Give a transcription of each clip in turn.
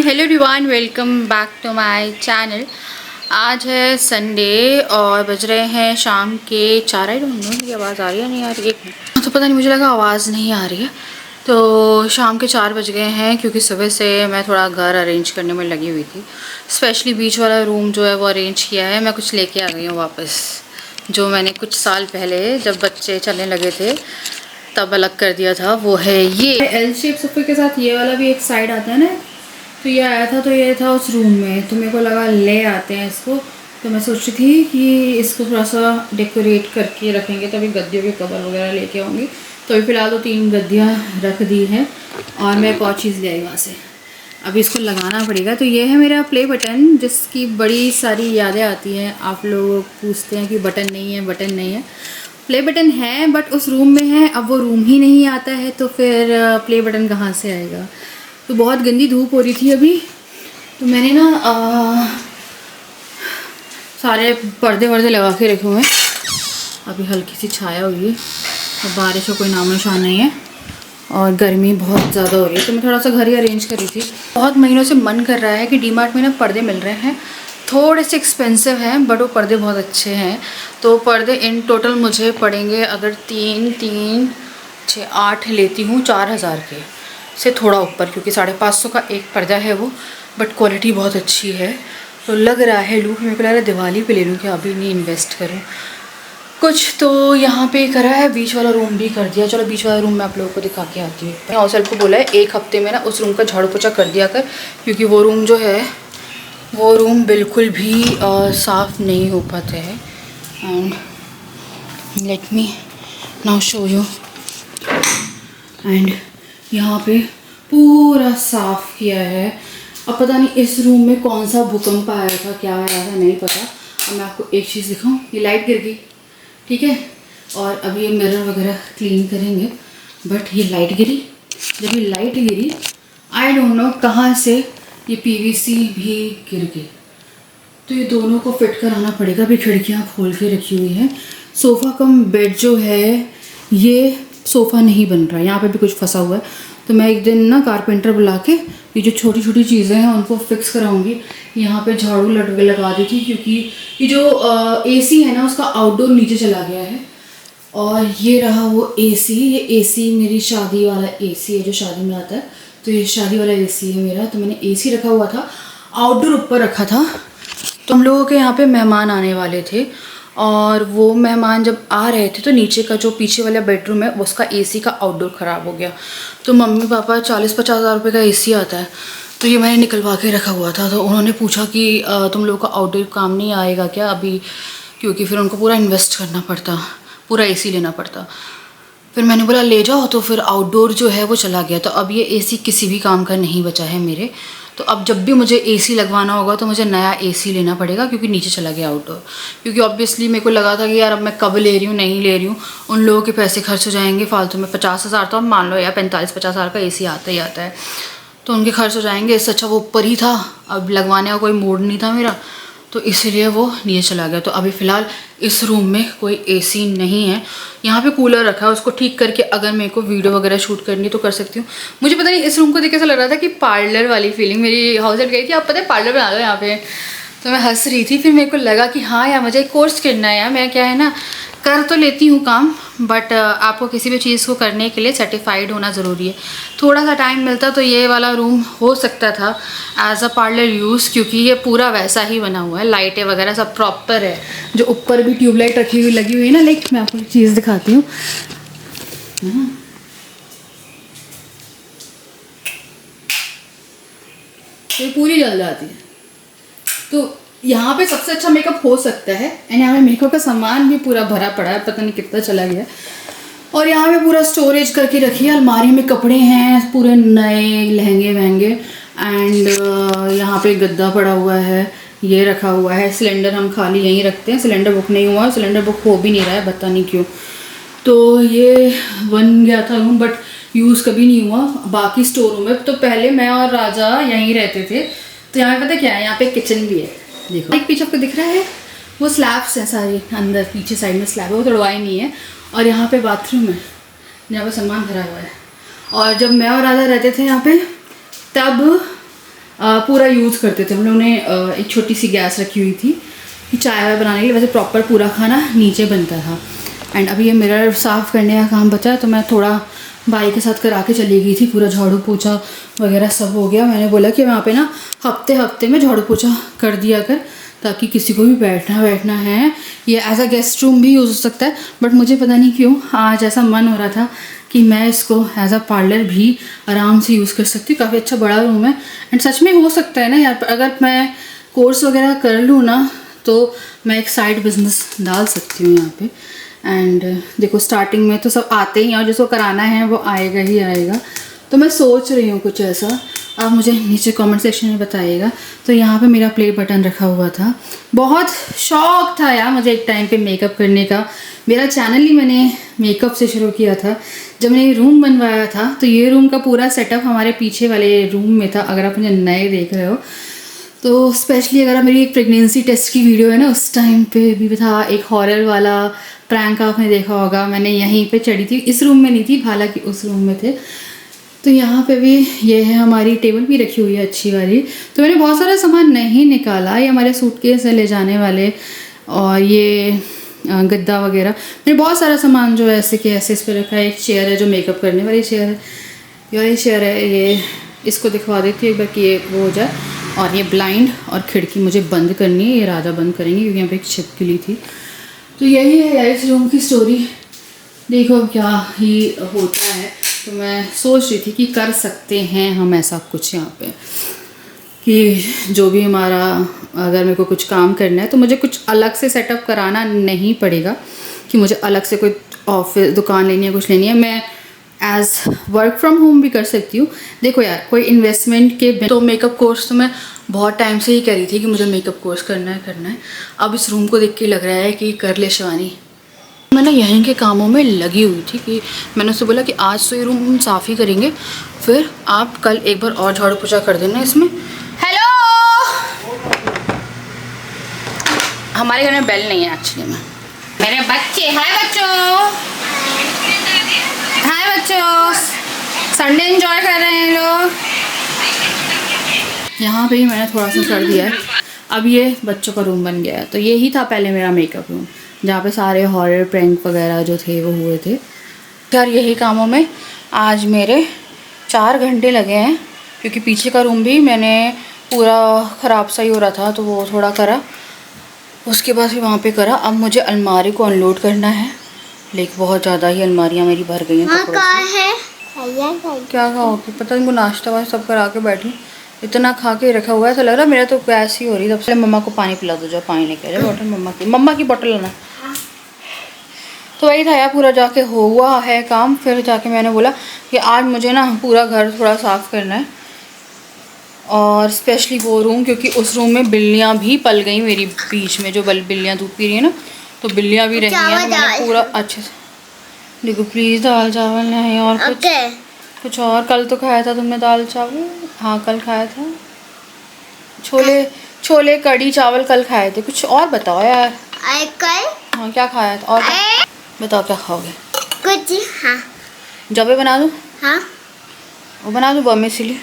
Hello everyone, welcome back to my channel. आज है Sunday और बज रहे हैं शाम के 4। आई डोंट नो मेरी आवाज़ आ रही है नहीं आ रही है, तो पता नहीं, मुझे लगा आवाज़ नहीं आ रही है। तो शाम के 4 बज गए हैं क्योंकि सुबह से मैं थोड़ा घर अरेंज करने में लगी हुई थी। स्पेशली बीच वाला रूम जो है वो अरेंज किया है। मैं कुछ लेके आ गई हूँ वापस, जो मैंने कुछ साल पहले जब बच्चे चलने लगे थे तब अलग कर दिया था। वो है ये एल शेप सोफे के साथ ये वाला भी एक साइड आता है ना, तो ये आया था, तो ये था उस रूम में, तो मेरे को लगा ले आते हैं इसको। तो मैं सोच रही थी कि इसको थोड़ा सा डेकोरेट करके रखेंगे, तभी गद्दियों के कवर वगैरह लेके आऊँगी। तो अभी फ़िलहाल तो 3 गद्दियाँ रख दी हैं और मैं एक और चीज़ ले आई वहाँ से। अभी इसको लगाना पड़ेगा। तो ये है मेरा प्ले बटन, जिसकी बड़ी सारी यादें आती हैं। आप लोग पूछते हैं कि बटन नहीं है, बटन नहीं है। प्ले बटन है बट उस रूम में है, अब वो रूम ही नहीं आता है, तो फिर प्ले बटन कहाँ से आएगा। तो बहुत गंदी धूप हो रही थी अभी, तो मैंने ना सारे पर्दे वर्दे लगा के रखे हुए हैं। अभी हल्की सी छाया हुई है और बारिश का कोई नामो निशान नहीं है और गर्मी बहुत ज़्यादा हो रही है। तो मैं थोड़ा सा घर ही अरेंज कर रही थी। बहुत महीनों से मन कर रहा है कि डीमार्ट में ना पर्दे मिल रहे हैं, थोड़े से एक्सपेंसिव हैं बट वो पर्दे बहुत अच्छे हैं। तो पर्दे इन टोटल मुझे पड़ेंगे, अगर 3, 3, 6, 8 लेती हूँ, 4000 के से थोड़ा ऊपर, क्योंकि 550 का एक पर्दा है वो, बट क्वालिटी बहुत अच्छी है। तो लग रहा है लूँ, मेरे को लग रहा है दिवाली पे ले लूँ, कि अभी नहीं इन्वेस्ट करूँ कुछ। तो यहाँ पे करा है, बीच वाला रूम भी कर दिया। चलो बीच वाला रूम मैं आप लोगों को दिखा के आती हूँ। मैं और को बोला है 1 हफ्ते में ना उस रूम का झाड़ू पोछा कर दिया कर, क्योंकि वो रूम जो है वो रूम बिल्कुल भी साफ़ नहीं हो पाता है। And let me now show you. And यहाँ पे पूरा साफ़ किया है। अब पता नहीं इस रूम में कौन सा भूकंप आया था, क्या आया था नहीं पता। अब मैं आपको एक चीज़ दिखाऊँ, ये लाइट गिर गई, ठीक है। और अभी ये मिरर वगैरह क्लीन करेंगे, बट ये लाइट गिरी। जब ये light Giri, I don't know कहाँ से ये पीवीसी भी गिर गई। तो ये दोनों को फिट कराना पड़ेगा। अभी खिड़कियाँ खोल के रखी हुई हैं। सोफ़ा कम बेड जो है, ये सोफ़ा नहीं बन रहा है, यहाँ पे भी कुछ फंसा हुआ है। तो मैं एक दिन ना कारपेंटर बुला के ये जो छोटी छोटी चीज़ें हैं उनको फिक्स कराऊंगी। यहाँ पे झाड़ू लगा दी थी, क्योंकि ये जो एसी है ना उसका आउटडोर नीचे चला गया है। और ये रहा वो एसी, ये एसी मेरी शादी वाला एसी है जो शादी में आता है। तो ये शादी वाला एसी है मेरा। तो मैंने एसी रखा हुआ था, आउटडोर ऊपर रखा था। तो हम लोगों के यहाँ पे मेहमान आने वाले थे, और वो मेहमान जब आ रहे थे तो नीचे का जो पीछे वाला बेडरूम है उसका एसी का आउटडोर ख़राब हो गया। तो मम्मी पापा 40-50 हज़ार रुपये का एसी आता है, तो ये मैंने निकलवा के रखा हुआ था। तो उन्होंने पूछा कि तुम लोगों का आउटडोर काम नहीं आएगा क्या अभी, क्योंकि फिर उनको पूरा इन्वेस्ट करना पड़ता, पूरा एसी लेना पड़ता। फिर मैंने बोला ले जाओ, तो फिर आउटडोर जो है वो चला गया। तो अब ये एसी किसी भी काम का नहीं बचा है मेरे। तो अब जब भी मुझे एसी लगवाना होगा तो मुझे नया एसी लेना पड़ेगा, क्योंकि नीचे चला गया आउटडोर। क्योंकि ऑब्वियसली मेरे को लगा था कि यार अब मैं कब ले रही हूँ, नहीं ले रही हूँ, उन लोगों के पैसे खर्च हो जाएंगे फालतू में। 50 हज़ार तो अब मान लो यार, 45-50 हज़ार का एसी आता ही आता है, तो उनके खर्च हो जाएंगे। इससे अच्छा वो ऊपर ही था, अब लगवाने का कोई मूड नहीं था मेरा, तो इसीलिए वो नीचे चला गया। तो अभी फ़िलहाल इस रूम में कोई एसी नहीं है। यहाँ पे कूलर रखा है, उसको ठीक करके अगर मेरे को वीडियो वगैरह शूट करनी तो कर सकती हूँ। मुझे पता नहीं इस रूम को देख के ऐसा लग रहा था कि पार्लर वाली फीलिंग, मेरी हाउस हेल्प गई थी, आप पता है पार्लर बना दो यहाँ पे। तो मैं हंस रही थी, फिर मेरे को लगा कि हाँ यार मुझे कोर्स करना है यार। मैं क्या है ना, कर तो लेती हूँ काम, बट आपको किसी भी चीज़ को करने के लिए सर्टिफाइड होना ज़रूरी है। थोड़ा सा टाइम मिलता तो ये वाला रूम हो सकता था एज अ पार्लर यूज़, क्योंकि ये पूरा वैसा ही बना हुआ है, लाइटें वगैरह सब प्रॉपर है। जो ऊपर भी ट्यूबलाइट रखी हुई लगी हुई है ना, लाइक मैं आपको एक चीज़ दिखाती हूँ। ये पूरी जल जाती है। तो यहाँ पे सबसे अच्छा मेकअप हो सकता है। एंड यहाँ पे मेकअप का सामान भी पूरा भरा पड़ा है, पता नहीं कितना चला गया। और यहाँ पे पूरा स्टोरेज करके रखी है, अलमारी में कपड़े हैं पूरे नए लहंगे वहंगे। एंड यहाँ पे गद्दा पड़ा हुआ है, ये रखा हुआ है। सिलेंडर हम खाली यहीं रखते हैं, सिलेंडर बुक नहीं हुआ, सिलेंडर बुक हो भी नहीं रहा है, पता नहीं क्यों। तो ये बन गया था रूम, बट यूज़ कभी नहीं हुआ। बाकी स्टोर रूम है। तो पहले मैं और राजा यहीं रहते थे। तो यहाँ पे पता क्या है, यहाँ पे किचन भी है, देखो एक पीछे आपको दिख रहा है, वो स्लैब्स हैं सारी, अंदर पीछे साइड में स्लैब है, वो तोड़वाई नहीं है। और यहाँ पे बाथरूम है जहाँ पे सामान भरा हुआ है। और जब मैं और राजा रहते थे यहाँ पे, तब पूरा यूज़ करते थे। हम लोगों ने एक छोटी सी गैस रखी हुई थी कि चाय वाय बनाने के लिए, वैसे प्रॉपर पूरा खाना नीचे बनता था। एंड अभी ये मिरर साफ़ करने का काम बचा है, तो मैं थोड़ा भाई के साथ करा के चली गई थी। पूरा झाड़ू पोछा वगैरह सब हो गया। मैंने बोला कि वहाँ पे ना हफ्ते में झाड़ू पोछा कर दिया कर, ताकि किसी को भी बैठना है, ये एज अ गेस्ट रूम भी यूज़ हो सकता है। बट मुझे पता नहीं क्यों आज ऐसा मन हो रहा था कि मैं इसको एज अ पार्लर भी आराम से यूज़ कर सकती हूँ। काफ़ी अच्छा बड़ा रूम है एंड सच में हो सकता है ना यार, अगर मैं कोर्स वगैरह कर लूँ ना तो मैं एक साइड बिजनेस डाल सकती हूँ यहाँ पे। एंड देखो स्टार्टिंग में तो सब आते ही हैं और जिसको कराना है वो आएगा ही आएगा। तो मैं सोच रही हूँ कुछ ऐसा, आप मुझे नीचे कमेंट सेक्शन में बताइएगा। तो यहाँ पे मेरा प्ले बटन रखा हुआ था। बहुत शौक था यार मुझे एक टाइम पे मेकअप करने का। मेरा चैनल ही मैंने मेकअप से शुरू किया था। जब मैंने ये रूम बनवाया था तो ये रूम का पूरा सेटअप हमारे पीछे वाले रूम में था। अगर आप मुझे नए देख रहे हो तो स्पेशली अगर मेरी एक प्रेगनेंसी टेस्ट की वीडियो है ना, उस टाइम पे भी था एक हॉरर वाला प्रैंक आपने देखा होगा। मैंने यहीं पे चढ़ी थी, इस रूम में नहीं थी, हालांकि उस रूम में थे। तो यहाँ पे भी ये है, हमारी टेबल भी रखी हुई है अच्छी वाली। तो मैंने बहुत सारा सामान नहीं निकाला, ये हमारे सूटकेस है ले जाने वाले, और ये गद्दा वगैरह। मैंने बहुत सारा सामान जो है ऐसे के ऐसे इस पर रखा है। एक चेयर है जो मेकअप करने वाली चेयर है, ये चेयर है, ये इसको दिखवा देती हूँ एक बार कि ये वो हो जाए। और ये ब्लाइंड और खिड़की मुझे बंद करनी है, ये राजा बंद करेंगे क्योंकि यहाँ पे एक छिपकली थी। तो यही है यार इस रूम की स्टोरी। देखो क्या ही होता है। तो मैं सोच रही थी कि कर सकते हैं हम ऐसा कुछ यहाँ पे, कि जो भी हमारा, अगर मेरे को कुछ काम करना है तो मुझे कुछ अलग से सेटअप कराना नहीं पड़ेगा कि मुझे अलग से कोई ऑफिस दुकान लेनी है, कुछ लेनी है। मैं एज वर्क फ्रॉम होम भी कर सकती हूँ। देखो यार कोई इन्वेस्टमेंट के तो मेकअप कोर्स तो मैं बहुत टाइम से ही करी थी कि मुझे मेकअप कोर्स करना है। अब इस रूम को देख के लग रहा है कि कर ले शिवानी। मैं ना यहीं के कामों में लगी हुई थी कि मैंने उससे बोला कि आज तो ये रूम हम साफ़ ही करेंगे, फिर आप कल एक बार और झाड़ू पोछा कर देना इसमें। हेलो, हमारे घर में बेल नहीं है एक्चुअली में। मेरे बच्चे, हाय बच्चों, हाय बच्चों, संडे एंजॉय कर रहे हैं लोग। यहाँ पे ही मैंने थोड़ा सा कर दिया है। अब ये बच्चों का रूम बन गया है। तो यही था पहले मेरा मेकअप रूम, जहाँ पे सारे हॉरर प्रैंक वगैरह जो थे वो हुए थे। यार यही कामों में आज मेरे 4 घंटे लगे हैं, क्योंकि पीछे का रूम भी मैंने पूरा ख़राब सा ही हो रहा था तो वो थोड़ा करा, उसके बाद भी वहाँ पे करा। अब मुझे अलमारी को अनलोड करना है, लेकिन बहुत ज़्यादा ही अलमारियाँ मेरी भर गई हैं कपड़ों से। क्या खाओगे पता नहीं, नाश्ता वाश्ता सब करा के बैठी, इतना खा के रखा हुआ है। ऐसा लग रहा है मेरा तो प्यास ही हो रही है। सबसे मम्मा को पानी पिला दो, जाओ पानी लेके जाओ, बॉटल मम्मा की बॉटल लाना। तो वही था यार, पूरा जाके हुआ है काम। फिर जाके मैंने बोला कि आज मुझे ना पूरा घर थोड़ा साफ़ करना है, और स्पेशली वो रूम, क्योंकि उस रूम में बिल्लियाँ भी पल गई मेरी बीच में। जो बिल्लियाँ दूध पी रही है ना, तो बिल्लियाँ भी रही हैं। तो मैंने पूरा अच्छे से, देखो प्लीज़ दाल चावल नहीं और कुछ और। कल तो खाया था तुमने दाल चावल? हाँ कल खाया था। छोले कड़ी चावल कल खाए थे। कुछ और बताओ यार। कल हाँ क्या खाया था और बताओ क्या खाओगे? कुछ हाँ जबे बना दूँ? हाँ वो बना दूँ वर्मिसेली?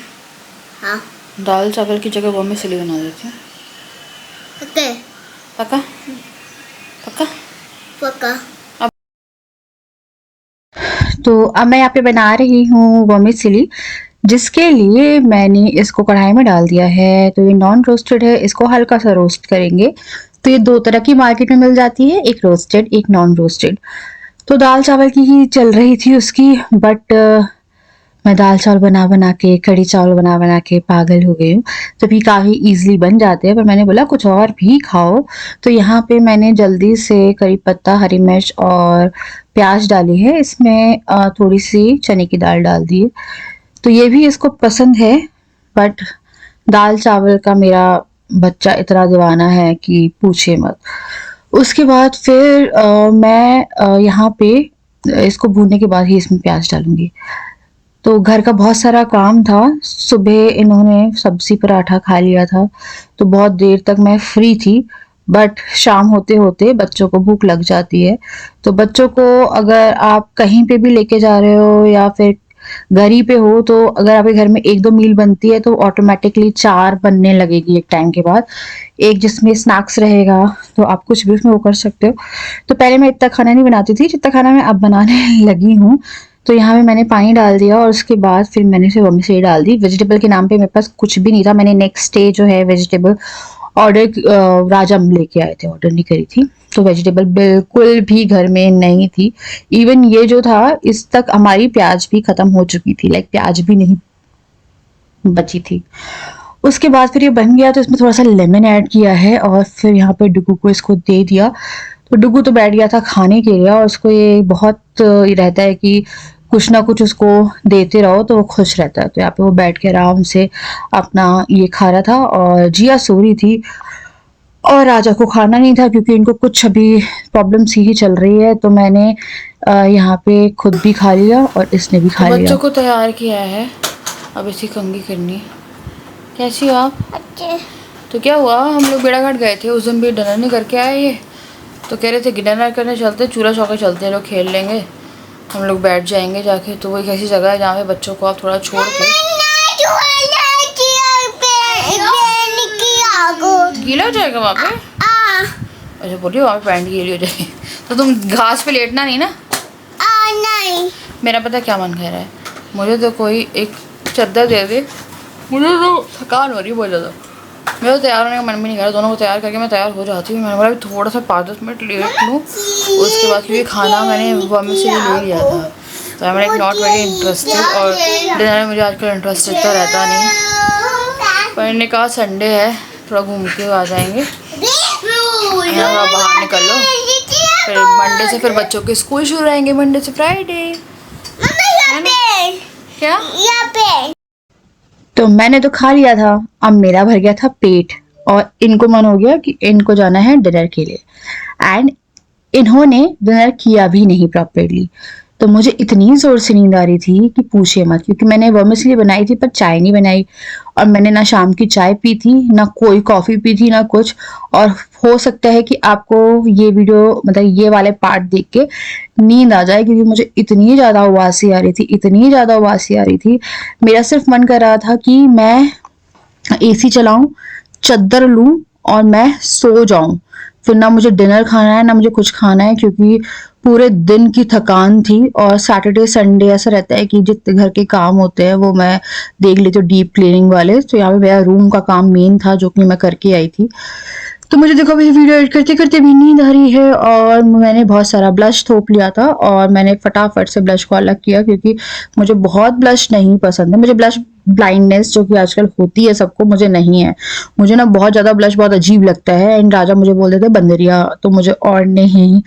हाँ दाल चावल की जगह वर्मिसेली बना देती हूँ। पक्का पक्का पक्का। तो अब मैं यहाँ पे बना रही हूँ वर्मिसेली, जिसके लिए मैंने इसको कढ़ाई में डाल दिया है। तो ये नॉन रोस्टेड है, इसको हल्का सा रोस्ट करेंगे। तो ये 2 तरह की मार्केट में मिल जाती है, एक रोस्टेड एक नॉन रोस्टेड। तो दाल चावल की ही चल रही थी उसकी, बट मैं दाल चावल बना बना के, कड़ी चावल बना बना के पागल हो गई हूँ। तो भी काफ़ी इजीली बन जाते हैं, पर मैंने बोला कुछ और भी खाओ। तो यहाँ पे मैंने जल्दी से करी पत्ता, हरी मिर्च और प्याज डाली है। इसमें थोड़ी सी चने की दाल डाल दी है। तो ये भी इसको पसंद है, बट दाल चावल का मेरा बच्चा इतना दीवाना है कि पूछे मत। उसके बाद फिर मैं यहाँ पे इसको भूनने के बाद ही इसमें प्याज डालूंगी। तो घर का बहुत सारा काम था। सुबह इन्होंने सब्जी पराठा खा लिया था, तो बहुत देर तक मैं फ्री थी। बट शाम होते होते बच्चों को भूख लग जाती है। तो बच्चों को अगर आप कहीं पे भी लेके जा रहे हो या फिर घर ही पे हो तो अगर आपके घर में 1-2 मील बनती है तो ऑटोमेटिकली 4 बनने लगेगी एक टाइम के बाद। एक जिसमें स्नैक्स रहेगा तो आप कुछ भी उसमें वो कर सकते हो। तो पहले मैं इतना खाना नहीं बनाती थी जितना खाना मैं अब बनाने लगी हूँ। तो यहाँ पे मैंने पानी डाल दिया और उसके बाद फिर मैंने इसे वर्मिसेली डाल दी। वेजिटेबल के नाम पे मेरे पास कुछ भी नहीं था। मैंने नेक्स्ट डे जो है वेजिटेबल ऑर्डर राजम लेके आए थे, ऑर्डर नहीं करी थी। तो वेजिटेबल बिल्कुल भी घर में नहीं थी। इवन ये जो था इस तक हमारी प्याज भी खत्म हो चुकी थी, लाइक प्याज भी नहीं बची थी। उसके बाद फिर ये बन गया तो इसमें थोड़ा सा लेमन ऐड किया है और फिर यहाँ पे डुगू को इसको दे दिया। तो डुगू तो बैठ गया था खाने के लिए और उसको ये बहुत ये रहता है कि कुछ ना कुछ उसको देते रहो तो वो खुश रहता है। तो यहाँ पे वो बैठ के आराम से अपना ये खा रहा था और जिया सो रही थी और राजा को खाना नहीं था क्योंकि इनको कुछ अभी प्रॉब्लम सी ही चल रही है। तो मैंने यहाँ पे खुद भी खा लिया और इसने भी खा लिया। बच्चों को तैयार किया है, अब इसी कंघी करनी। कैसी हो आप? अच्छे। तो क्या हुआ, हम लोग बेड़ाघाट गए थे उस दिन भी डिनर नहीं करके आए ये। तो कह रहे थे कि डिनर करने चलते, चूल्हा चौका चलते हैं, लोग खेल लेंगे, हम लोग बैठ जाएंगे जाके। तो वो एक ऐसी जगह है जहाँ पे बच्चों को आप थोड़ा छोड़ के। गीला हो जाएगा वहाँ पे? अच्छा बोलिए वहाँ पे पैंट गीली हो जाएगी। तो तुम घास पे लेटना नहीं ना? नहीं। मेरा पता क्या मन कर रहा है, मुझे तो कोई एक चद्दर दे दे, मुझे तो थकान हो रही है बहुत ज़्यादा। मेरा तो तैयार होने का मन भी नहीं कर रहा, दोनों को तैयार करके मैं तैयार हो जाती हूँ। मैंने बोला थोड़ा सा 5-10 मिनट लेट लूँ। उसके बाद क्योंकि खाना मैंने वहाँ से ले लिया था तो I am not very interested. और डिनर में मुझे आजकल इंटरेस्ट इतना रहता नहीं, पर इन्होंने कहा संडे है थोड़ा घूम के आ जाएंगे, थोड़ा बाहर निकल लो। फिर मंडे से फिर बच्चों के स्कूल शुरू रहेंगे, मंडे से फ्राइडे। क्या? तो मैंने तो खा लिया था, अब मेरा भर गया था पेट और इनको मन हो गया कि इनको जाना है डिनर के लिए। एंड इन्होंने डिनर किया भी नहीं प्रॉपरली। तो मुझे इतनी जोर से नींद आ रही थी कि पूछिए मत, क्योंकि मैंने वर्मिसेली बनाई थी पर चाय नहीं बनाई और मैंने ना शाम की चाय पी थी, ना कोई कॉफी पी थी, ना कुछ। और हो सकता है कि आपको ये वीडियो मतलब ये वाले पार्ट देख के नींद आ जाए, क्योंकि मुझे इतनी ज्यादा उबासी आ रही थी, इतनी ज्यादा उबासी आ रही थी। मेरा सिर्फ मन कर रहा था कि मैं एसी चलाऊं, चद्दर लूं और मैं सो जाऊं। फिर ना मुझे डिनर खाना है ना मुझे कुछ खाना है, क्योंकि पूरे दिन की थकान थी। और सैटरडे संडे ऐसा रहता है कि जितने घर के काम होते हैं वो मैं देख लेती हूँ, डीप क्लीनिंग वाले। तो यहाँ पे मेरा रूम का काम मेन था जो कि मैं करके आई थी। तो मुझे देखो अभी वीडियो एडिट करते करते भी नींद आ रही है और मैंने बहुत सारा ब्लश थोप लिया था और मैंने फटाफट से ब्लश को अलग किया, क्योंकि मुझे बहुत ब्लश नहीं पसंद है। मुझे ब्लश ब्लाइंडनेस जो कि आजकल होती है सबको, मुझे नहीं है। मुझे ना बहुत ज्यादा ब्लश बहुत अजीब लगता है। एंड राजा मुझे बोल देते बंदरिया, तो मुझे और नहीं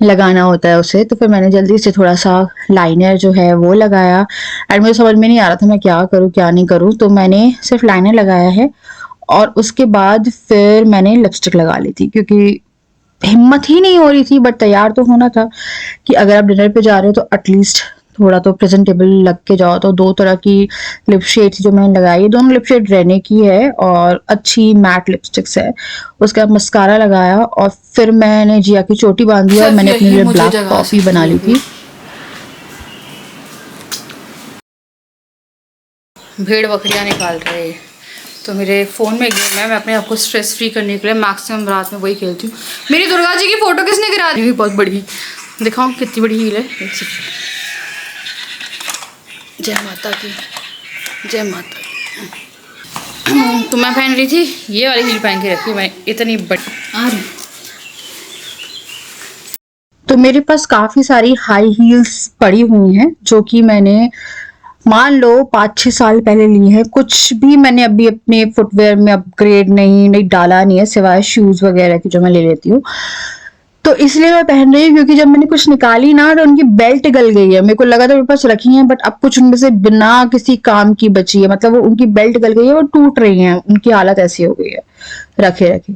लगाना होता है उसे। तो फिर मैंने जल्दी से थोड़ा सा लाइनर जो है वो लगाया। एंड मुझे समझ में नहीं आ रहा था मैं क्या करूँ क्या नहीं करूँ, तो मैंने सिर्फ लाइनर लगाया है और उसके बाद फिर मैंने लिपस्टिक लगा ली थी, क्योंकि हिम्मत ही नहीं हो रही थी। बट तैयार तो होना था कि अगर आप डिनर पे जा रहे हो तो एटलीस्ट थोड़ा तो प्रेजेंटेबल लग के जाओ। तो 2 तरह की लिप शेड जो मैंने लगाई है, दोनों लिप शेड रहने की है और अच्छी मैट लिपस्टिक्स है। उसके बाद मस्कारा लगाया और फिर मैंने जिया की चोटी बांधी और मैंने अपने लिए ब्लैक टॉफी बना ली थी। भेड़ बकरियां निकाल रहे। तो मेरे फ़ोन में गेम है, मैं अपने आप को स्ट्रेस फ्री करने के लिए मैक्सिमम रात में वही खेलती हूँ। मेरी दुर्गा जी की फ़ोटो किसने गिरा दी? बहुत बड़ी, दिखाऊँ कितनी बड़ी हील है। एक सेकंड। जय माता की, जय माता की। तो मैं पहन रही थी ये वाली हील, पहन के रखी मैं, इतनी बड़ी आ रही। तो मेरे पास काफ़ी सारी हाई हील्स पड़ी हुई हैं जो कि मैंने मान लो 5-6 साल पहले ली है। कुछ भी मैंने अभी अपने फुटवेयर में अपग्रेड नहीं डाला नहीं है, सिवाय शूज वगैरह की जो मैं ले लेती हूँ। तो इसलिए मैं पहन रही हूँ, क्योंकि जब मैंने कुछ निकाली ना तो उनकी बेल्ट गल गई है। मेरे को लगा था मेरे पास रखी है, बट अब कुछ उनमें से बिना किसी काम की बची है, मतलब वो उनकी बेल्ट गल गई है और टूट रही है, उनकी हालत ऐसी हो गई है रखे रखे।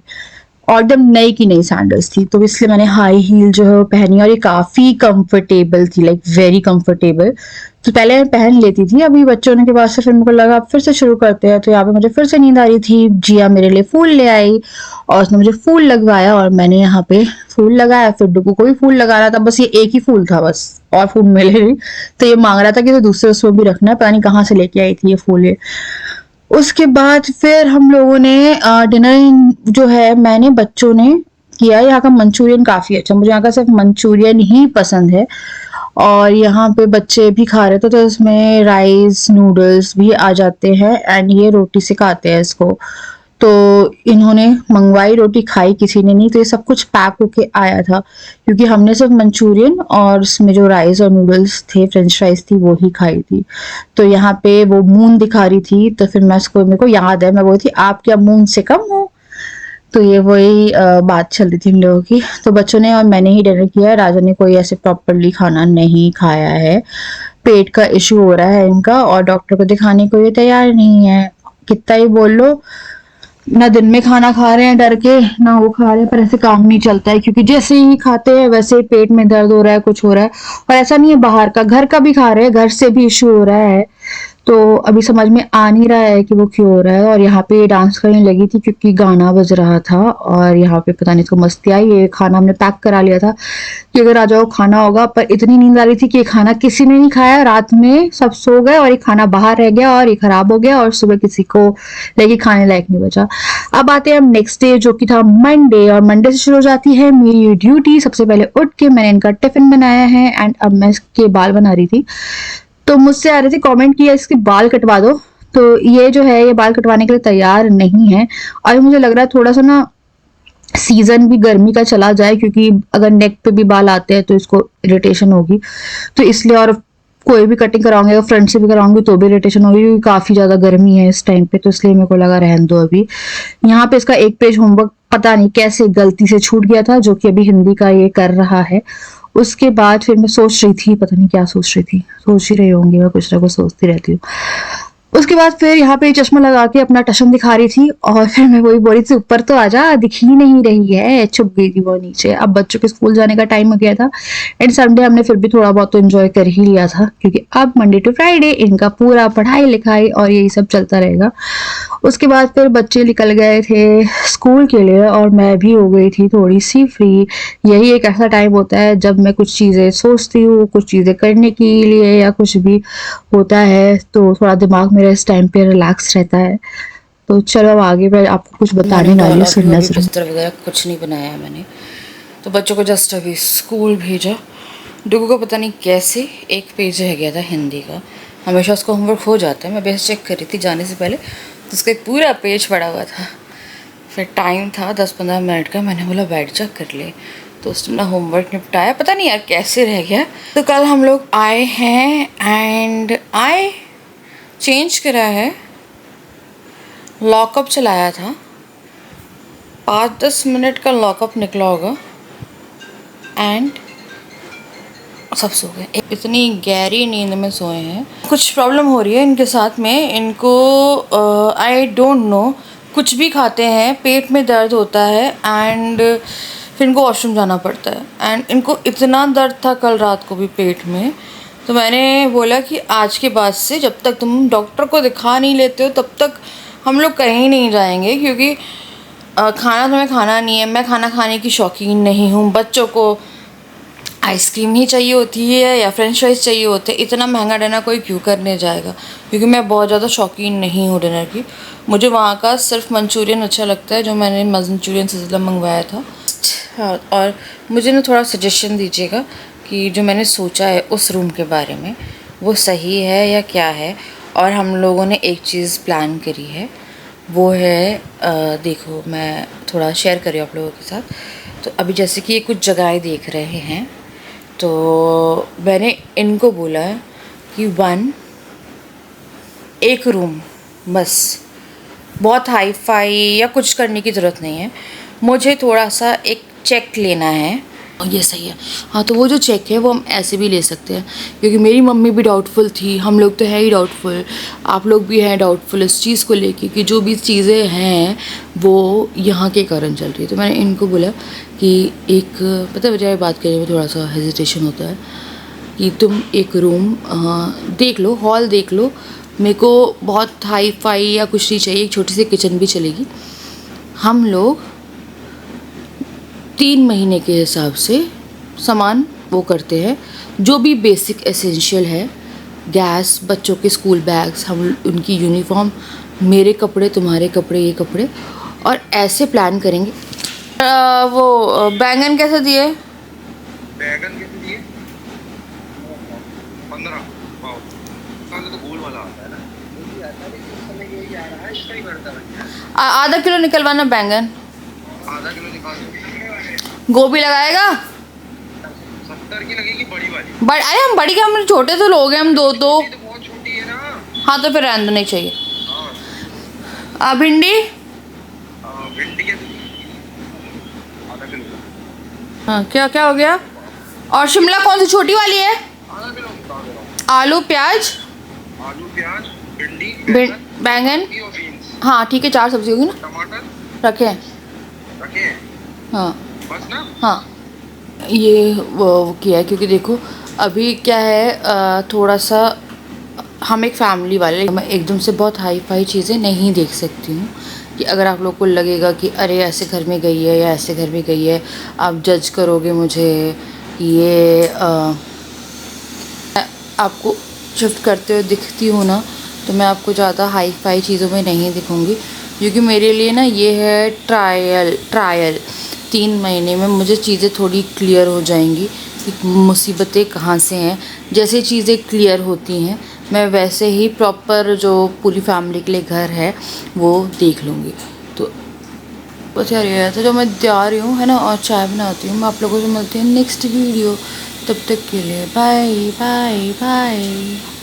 और एकदम नई की नई सैंडल्स थी, तो इसलिए मैंने हाई हील जो है वो पहनी और ये काफ़ी कंफर्टेबल थी, लाइक वेरी कंफर्टेबल। तो पहले मैं पहन लेती थी, अभी बच्चों होने के बाद से फिर मेरे को लगा अब फिर से शुरू करते हैं, तो यहाँ पे मुझे फिर से नींद आ रही थी। जिया मेरे लिए फूल ले आई और उसने मुझे फूल लगवाया और मैंने यहाँ पे फूल लगाया, फिर डुगू को भी फूल लगाना था, बस ये एक ही फूल था बस, और फूल मिले नहीं। तो ये मांग रहा था कि तो दूसरे उसमें भी रखना है, पता नहीं कहाँ से लेके आई थी ये फूल ये। उसके बाद फिर हम लोगों ने डिनर जो है मैंने बच्चों ने किया। यहाँ का मंचूरियन काफ़ी अच्छा, मुझे यहाँ का सिर्फ मंचूरियन ही पसंद है और यहाँ पे बच्चे भी खा रहे थे, तो इसमें राइस नूडल्स भी आ जाते हैं एंड ये रोटी से खाते हैं इसको। तो इन्होंने मंगवाई रोटी, खाई किसी ने नहीं, तो ये सब कुछ पैक होके आया था क्योंकि हमने सिर्फ मंचूरियन और उसमें जो राइस और नूडल्स थे, फ्रेंच फ्राइज थी, वो ही खाई थी। तो यहाँ पे वो मून दिखा रही थी, तो फिर मैं उसको, मेरे को याद है, मैं बोली थी आप क्या मून से कम हो। तो ये वही बात चल रही थी हम लोगों की। तो बच्चों ने और मैंने ही डिनर किया है, राजा ने कोई ऐसे प्रॉपरली खाना नहीं खाया है, पेट का इशू हो रहा है इनका और डॉक्टर को दिखाने को ये तैयार नहीं है। कितना ही बोल लो, ना दिन में खाना खा रहे हैं डर के, ना वो खा रहे हैं, पर ऐसे काम नहीं चलता है क्योंकि जैसे ही खाते हैं वैसे ही पेट में दर्द हो रहा है, कुछ हो रहा है। और ऐसा नहीं है बाहर का, घर का भी खा रहे हैं, घर से भी इशू हो रहा है। तो अभी समझ में आ नहीं रहा है कि वो क्यों हो रहा है। और यहाँ पे डांस करने लगी थी क्योंकि गाना बज रहा था और यहाँ पे पता नहीं इसको मस्ती आई। ये खाना हमने पैक करा लिया था कि अगर आ जाओ खाना होगा, पर इतनी नींद आ रही थी कि ये खाना किसी ने नहीं खाया, रात में सब सो गए और ये खाना बाहर रह गया और ये खराब हो गया और सुबह किसी को लेके खाने लायक नहीं बचा। अब आते हैं हम नेक्स्ट डे जो कि था मंडे, और मंडे से शुरू हो जाती है मेरी ड्यूटी। सबसे पहले उठ के मैंने इनका टिफिन बनाया है एंड अब मैं इसके बाल बना रही थी। तो मुझसे आ रहे थे कमेंट किया इसके बाल कटवा दो, तो ये जो है ये बाल कटवाने के लिए तैयार नहीं है। और मुझे लग रहा है थोड़ा सा ना सीजन भी गर्मी का चला जाए, क्योंकि अगर नेक पे भी बाल आते हैं तो इसको इरिटेशन होगी, तो इसलिए। और कोई भी कटिंग कराऊंगी, अगर फ्रंट से भी कराऊंगी तो भी इरिटेशन होगी क्योंकि काफी ज्यादा गर्मी है इस टाइम पे, तो इसलिए मेरे को लगा रहने दो अभी। यहाँ पे इसका एक पेज होमवर्क पता नहीं कैसे गलती से छूट गया था, जो कि अभी हिंदी का ये कर रहा है। उसके बाद फिर मैं सोच रही थी, पता नहीं क्या सोच रही थी, सोच ही रही होंगी, मैं कुछ ना कुछ सोचती रहती हूँ। उसके बाद फिर यहाँ पे चश्मा लगा के अपना टशन दिखा रही थी और फिर मैं वही बोल रही थी ऊपर तो आजा, दिख ही नहीं रही है, छुप गई थी वो नीचे। अब बच्चों के स्कूल जाने का टाइम हो गया था एंड संडे हमने फिर भी थोड़ा बहुत तो एंजॉय कर ही लिया था, क्योंकि अब मंडे टू फ्राइडे इनका पूरा पढ़ाई लिखाई और यही सब चलता रहेगा। उसके बाद फिर बच्चे निकल गए थे स्कूल के लिए और मैं भी हो गई थी थोड़ी सी फ्री। यही एक ऐसा टाइम होता है जब मैं कुछ चीज़ें सोचती हूँ, कुछ चीज़ें करने के लिए या कुछ भी होता है, तो थोड़ा दिमाग मेरा इस टाइम पे रिलैक्स रहता है। तो चलो अब आगे मैं आपको कुछ बताने वाली हूँ, सुनना अभी जरूर। बिस्तर वगैरह कुछ नहीं बनाया है मैंने, तो बच्चों को जस्ट अभी स्कूल भेजा। डुगू को पता नहीं कैसे एक पेज रह गया था हिंदी का, हमेशा उसको होमवर्क हो जाता है, मैं बेस्ट चेक कर रही थी जाने से पहले, तो उसका एक पूरा पेज पड़ा हुआ था। फिर टाइम था 10-15 मिनट का, मैंने बोला बैठ जा कर ले, तो उसने अपना होमवर्क निपटाया, पता नहीं यार कैसे रह गया। तो कल हम लोग आए हैं एंड आए चेंज करा है, लॉकअप चलाया था, 5-10 मिनट का लॉकअप निकला होगा एंड सब सो गए। इतनी गहरी नींद में सोए हैं। कुछ प्रॉब्लम हो रही है इनके साथ में, इनको आई डोंट नो, कुछ भी खाते हैं पेट में दर्द होता है एंड फिर इनको वॉशरूम जाना पड़ता है एंड इनको इतना दर्द था कल रात को भी पेट में। तो मैंने बोला कि आज के बाद से जब तक तुम डॉक्टर को दिखा नहीं लेते हो तब तक हम लोग कहीं नहीं जाएंगे, क्योंकि खाना तुम्हें खाना नहीं है, मैं खाना खाने की शौकीन नहीं हूँ। बच्चों को आइसक्रीम ही चाहिए होती है या फ्रेंच फ्राइज चाहिए होते हैं, इतना महंगा डिनर कोई क्यों करने जाएगा, क्योंकि मैं बहुत ज़्यादा शौकीन नहीं हूँ डिनर की। मुझे वहाँ का सिर्फ मंचूरियन अच्छा लगता है जो मैंने मंचूरियन सिलसिला मंगवाया था। हाँ, और मुझे ना थोड़ा सजेशन दीजिएगा कि जो मैंने सोचा है उस रूम के बारे में वो सही है या क्या है। और हम लोगों ने एक चीज़ प्लान करी है, वो है देखो मैं थोड़ा शेयर कर रही हूँ आप लोगों के साथ। तो अभी जैसे कि ये कुछ जगहें देख रहे हैं, तो मैंने इनको बोला कि एक रूम बस, बहुत हाई फाई या कुछ करने की ज़रूरत नहीं है, मुझे थोड़ा सा एक चेक लेना है ये सही है। हाँ, तो वो जो चेक है वो हम ऐसे भी ले सकते हैं, क्योंकि मेरी मम्मी भी डाउटफुल थी, हम लोग तो हैं ही डाउटफुल, आप लोग भी हैं डाउटफुल इस चीज़ को लेके कि जो भी चीज़ें हैं वो यहाँ के कारण चल रही है। तो मैंने इनको बोला कि एक, पता है बजाय बात करने में थोड़ा सा हेजिटेशन होता है, कि तुम एक रूम देख लो, हॉल देख लो, मेरे को बहुत हाई फाई या कुछ नहीं चाहिए, एक छोटी सी किचन भी चलेगी। हम लोग 3 महीने के हिसाब से सामान वो करते हैं, जो भी बेसिक एसेंशियल है, गैस, बच्चों के स्कूल बैग्स, हम उनकी यूनिफॉर्म, मेरे कपड़े, तुम्हारे कपड़े, ये कपड़े, और ऐसे प्लान करेंगे। वो बैंगन कैसे दिए? बैगन कैसे दिए? 15 पाव। साले तो गोल वाला आता है ना, वो भी आता है, लेकिन इस समय यही आ रहा है, इसका ही भरता है। आधा किलो निकलवाना बैंगन। आधा किलो निकाल दो। गोभी लगाएगा? 70 की लगेगी बड़ी वाली। अरे हम बड़ी क्या, हम छोटे तो लोग हैं, हम दो। ये तो बहुत छोटी है ना। हाँ, तो फिर रहने दो, नहीं चाहिए। हाँ। भिंडी? भिंडी कैसे? आधा किलो। हाँ, क्या क्या हो गया? और शिमला कौन सी छोटी वाली है? आधा किलो बता दे रहा हूँ। आलू, प्याज, आलू, प्याज, भिंडी, बैंगन। और बीन्स। हाँ ठीक है, 4 सब्जी होगी ना। टमाटर रखे हैं। रखे हैं हाँ बस ना। हाँ, ये वो किया है, क्योंकि देखो अभी क्या है, थोड़ा सा हम एक फैमिली वाले, मैं एकदम से बहुत हाई फाई चीज़ें नहीं देख सकती हूँ, कि अगर आप लोग को लगेगा कि अरे ऐसे घर में गई है या ऐसे घर में गई है, आप जज करोगे मुझे, ये आपको शिफ्ट करते हुए दिखती हूँ ना, तो मैं आपको ज़्यादा हाई फाई चीज़ों में नहीं दिखूँगी, क्योंकि मेरे लिए ना ये है ट्रायल 3 महीने में मुझे चीज़ें थोड़ी क्लियर हो जाएंगी कि मुसीबतें कहाँ से हैं। जैसे चीज़ें क्लियर होती हैं, मैं वैसे ही प्रॉपर जो पूरी फैमिली के लिए घर है वो देख लूँगी। तो बस यार ये था जो मैं जा रही हूँ, है ना, और चाय बनाती हूँ। मैं आप लोगों से मिलती हूँ नेक्स्ट वीडियो, तब तक के लिए बाय बाय बाय।